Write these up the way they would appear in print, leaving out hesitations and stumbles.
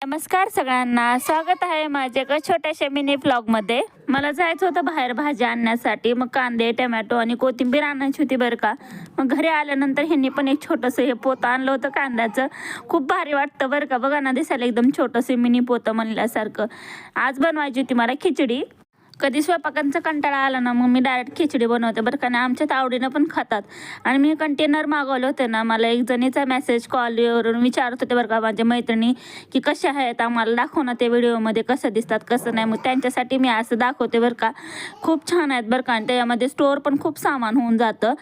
नमस्कार सगळ्यांना, स्वागत आहे माझ्या एका छोट्याशा मिनी व्लॉगमध्ये. मला जायचं होतं बाहेर भाजी आणण्यासाठी. मग कांदे, टमॅटो आणि कोथिंबीर आणायची होती बरं का. मग घरी आल्यानंतर ह्यांनी पण एक छोटंसं हे पोतं आणलं होतं कांद्याचं. खूप भारी वाटतं बरं का. बघा ना, दिसायला एकदम छोटंसं मिनी पोतं म्हणल्यासारखं. आज बनवायची होती मला खिचडी. कधी स्वयंपाकांचा कंटाळा आला ना, मग मी डायरेक्ट खिचडी बनवते बरं का. ना आमच्यात आवडीनं पण खातात. आणि मी कंटेनर मागवले होते ना, मला एक जणीचा मेसेज कॉलवरून विचारत होते बरं का माझ्या मैत्रिणी की कशा आहेत, आम्हाला दाखव ना ते व्हिडिओमध्ये कसं दिसतात कसं नाही. मग त्यांच्यासाठी मी असं दाखवते बरं का. खूप छान आहेत बरं का. आणि त्याच्यामध्ये स्टोअर पण खूप सामान होऊन जातं.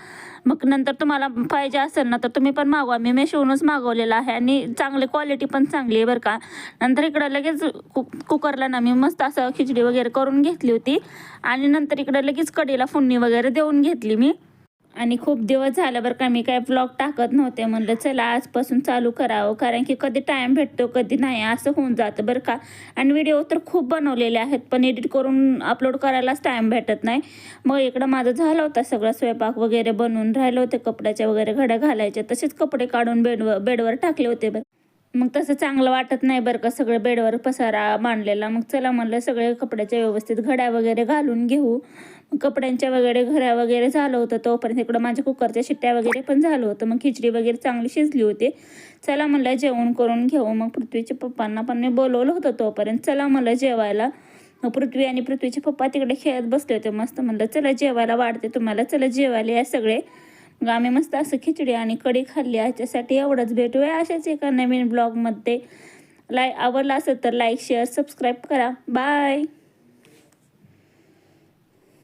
मग नंतर तुम्हाला पाहिजे असेल ना तर तुम्ही पण मागवा. मी मेशोवरूनच मागवलेलं आहे आणि चांगली क्वालिटी पण चांगली आहे बरं का. नंतर इकडं लगेच कुकरला ना मी मस्त असं खिचडी वगैरे करून घेतली होती. आणि नंतर इकडं लगेच कढईला फोडणी वगैरे देऊन घेतली मी. आणि खूप दिवस झालं बरं का मी काय व्लॉग टाकत नव्हते. म्हणलं चला आजपासून चालू करावं, कारण की कधी टाईम भेटतो कधी नाही असं होऊन जातं बरं का. आणि व्हिडिओ तर खूप बनवलेले आहेत पण एडिट करून अपलोड करायलाच टाईम भेटत नाही. मग इकडं माझं झालं होतं सगळं स्वयंपाक वगैरे बनवून राहिलं होते. कपड्याच्या वगैरे घड्या घालायच्या, तसेच कपडे काढून बेडवर टाकले होते बरं. मग तसं चांगलं वाटत नाही बरं का सगळं बेडवर पसारा मांडलेला. मग चला म्हणलं सगळे कपड्याच्या व्यवस्थित घड्या वगैरे घालून घेऊ. कपड्यांच्या वगैरे घड्या वगैरे झालं होतं तोपर्यंत इकडं माझ्या कुकरच्या शिट्ट्या वगैरे पण झालं होतं. मग खिचडी वगैरे चांगली शिजली होती. चला म्हणलं जेवण करून घेऊ. मग पृथ्वीच्या पप्पांना पण मी बोलवलं होतं तोपर्यंत. चला म्हणलं जेवायला. मग पृथ्वी आणि पृथ्वीचे पप्पा तिकडे खेळत बसले होते मस्त. म्हणलं चला जेवायला वाढते तुम्हाला, चला जेवायला या सगळे. मग आम्ही मस्त असं खिचडी आणि कढी खाल्ली. ह्याच्यासाठी एवढंच. भेटूया अशाच एका नवीन ब्लॉगमध्ये. आवडला असेल तर लाईक शेअर सबस्क्राईब करा. बाय.